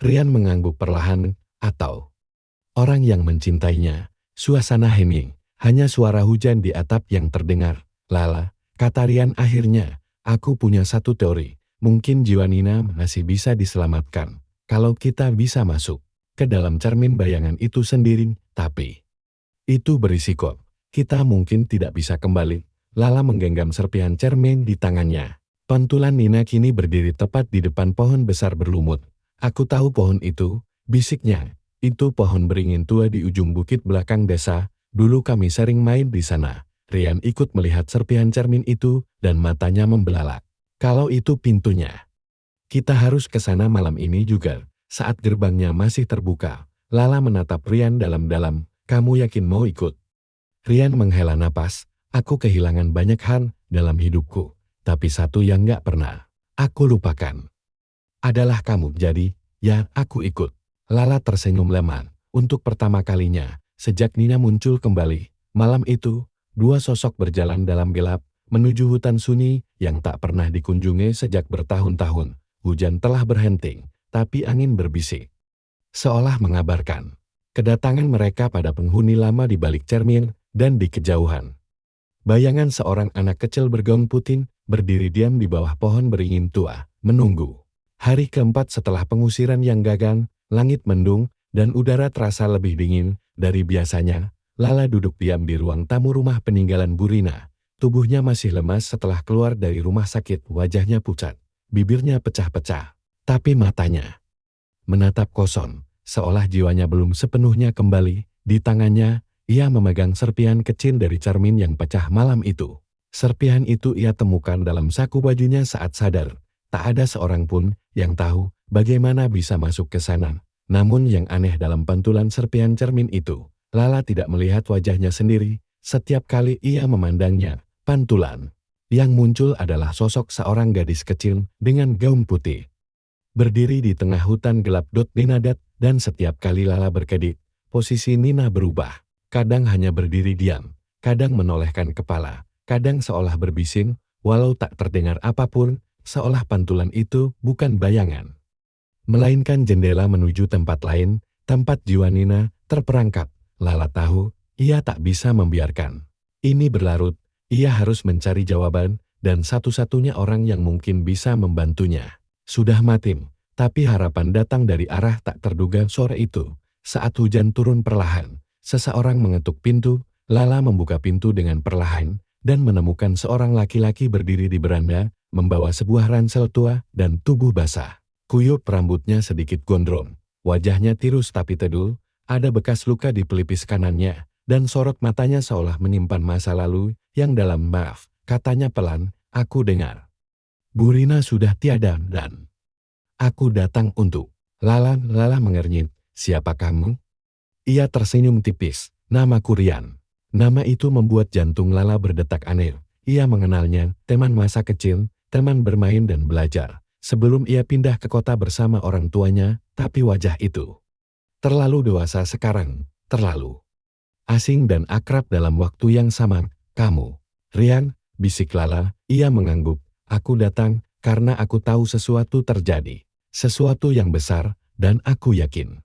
Rian mengangguk perlahan, atau orang yang mencintainya. Suasana hening, hanya suara hujan di atap yang terdengar. Lala, kata Rian akhirnya, aku punya satu teori. Mungkin jiwa Nina masih bisa diselamatkan. Kalau kita bisa masuk ke dalam cermin bayangan itu sendiri, tapi itu berisiko. Kita mungkin tidak bisa kembali. Lala menggenggam serpihan cermin di tangannya. Pantulan Nina kini berdiri tepat di depan pohon besar berlumut. Aku tahu pohon itu, bisiknya. Itu pohon beringin tua di ujung bukit belakang desa. Dulu kami sering main di sana. Rian ikut melihat serpihan cermin itu dan matanya membelalak. Kalau itu pintunya, kita harus ke sana malam ini juga. Saat gerbangnya masih terbuka, Lala menatap Rian dalam-dalam. Kamu yakin mau ikut? Rian menghela napas. Aku kehilangan banyak hal dalam hidupku. Tapi satu yang gak pernah aku lupakan adalah kamu. Jadi, ya aku ikut. Lala tersenyum lemah. Untuk pertama kalinya, sejak Nina muncul kembali, malam itu, dua sosok berjalan dalam gelap, menuju hutan sunyi yang tak pernah dikunjungi sejak bertahun-tahun. Hujan telah berhenti, tapi angin berbisik. Seolah mengabarkan kedatangan mereka pada penghuni lama di balik cermin dan di kejauhan. Bayangan seorang anak kecil bergaun putih berdiri diam di bawah pohon beringin tua, menunggu. Hari keempat setelah pengusiran yang gagal, langit mendung, dan udara terasa lebih dingin dari biasanya. Lala duduk diam di ruang tamu rumah peninggalan Burina. Tubuhnya masih lemas setelah keluar dari rumah sakit, wajahnya pucat, bibirnya pecah-pecah. Tapi matanya menatap kosong, seolah jiwanya belum sepenuhnya kembali. Di tangannya, ia memegang serpihan kecil dari cermin yang pecah malam itu. Serpihan itu ia temukan dalam saku bajunya saat sadar. Tak ada seorang pun yang tahu bagaimana bisa masuk ke sana. Namun yang aneh dalam pantulan serpihan cermin itu, Lala tidak melihat wajahnya sendiri. Setiap kali ia memandangnya, pantulan yang muncul adalah sosok seorang gadis kecil dengan gaun putih. Berdiri di tengah hutan gelap Ninadat, dan setiap kali Lala berkedip, posisi Nina berubah. Kadang hanya berdiri diam, kadang menolehkan kepala, kadang seolah berbising, walau tak terdengar apapun, seolah pantulan itu bukan bayangan, melainkan jendela menuju tempat lain, tempat jiwa Nina terperangkap. Lala tahu, ia tak bisa membiarkan ini berlarut, ia harus mencari jawaban, dan satu-satunya orang yang mungkin bisa membantunya sudah mati. Tapi harapan datang dari arah tak terduga. Sore itu, saat hujan turun perlahan, seseorang mengetuk pintu. Lala membuka pintu dengan perlahan, dan menemukan seorang laki-laki berdiri di beranda, membawa sebuah ransel tua dan tubuh basah. Kuyup rambutnya sedikit gondrong, wajahnya tirus tapi teduh, ada bekas luka di pelipis kanannya, dan sorot matanya seolah menyimpan masa lalu yang dalam. Maaf, katanya pelan, aku dengar Burina sudah tiada dan aku datang untuk. Lala mengernyit. Siapa kamu? Ia tersenyum tipis. Namaku Rian. Nama itu membuat jantung Lala berdetak aneh. Ia mengenalnya, teman masa kecil, teman bermain dan belajar. Sebelum ia pindah ke kota bersama orang tuanya, tapi wajah itu terlalu dewasa sekarang, terlalu asing dan akrab dalam waktu yang sama. Kamu, Rian, bisik Lala. Ia mengangguk. Aku datang karena aku tahu sesuatu terjadi. Sesuatu yang besar, dan aku yakin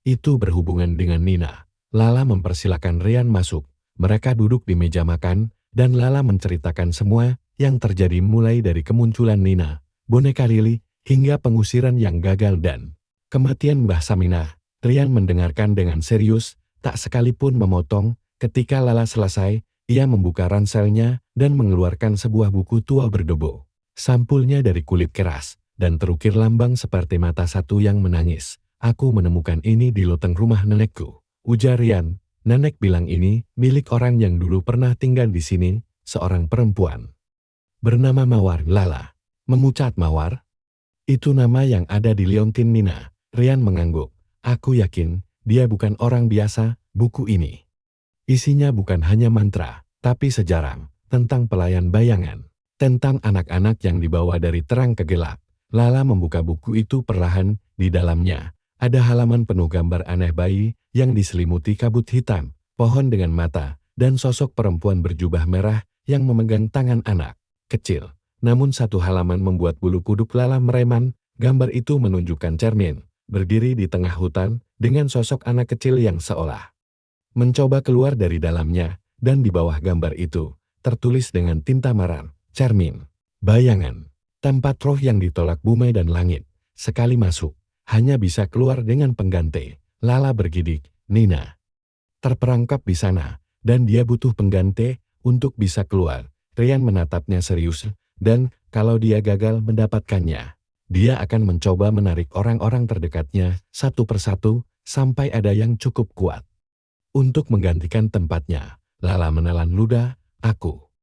itu berhubungan dengan Nina. Lala mempersilakan Rian masuk. Mereka duduk di meja makan, dan Lala menceritakan semua yang terjadi mulai dari kemunculan Nina, boneka Lili, hingga pengusiran yang gagal dan kematian Mbah Saminah. Rian mendengarkan dengan serius, tak sekalipun memotong. Ketika Lala selesai, ia membuka ranselnya dan mengeluarkan sebuah buku tua berdebu. Sampulnya dari kulit keras, dan terukir lambang seperti mata satu yang menangis. Aku menemukan ini di loteng rumah nenekku, ujar Rian. Nenek bilang ini milik orang yang dulu pernah tinggal di sini, seorang perempuan bernama Mawar. Lala memucat. Mawar? Itu nama yang ada di liontin Nina. Rian mengangguk. Aku yakin dia bukan orang biasa. Buku ini isinya bukan hanya mantra, tapi sejarah tentang pelayan bayangan, tentang anak-anak yang dibawa dari terang ke gelap. Lala membuka buku itu perlahan. Di dalamnya ada halaman penuh gambar aneh bayi yang diselimuti kabut hitam, pohon dengan mata, dan sosok perempuan berjubah merah yang memegang tangan anak kecil. Namun satu halaman membuat bulu kuduk Lala mereman. Gambar itu menunjukkan cermin, berdiri di tengah hutan dengan sosok anak kecil yang seolah mencoba keluar dari dalamnya, dan di bawah gambar itu tertulis dengan tinta maram, cermin, bayangan, tempat roh yang ditolak bumi dan langit. Sekali masuk, hanya bisa keluar dengan pengganti. Lala bergidik, Nina terperangkap di sana, dan dia butuh pengganti untuk bisa keluar. Rian menatapnya serius, dan kalau dia gagal mendapatkannya, dia akan mencoba menarik orang-orang terdekatnya satu persatu sampai ada yang cukup kuat untuk menggantikan tempatnya. Lala menelan ludah, aku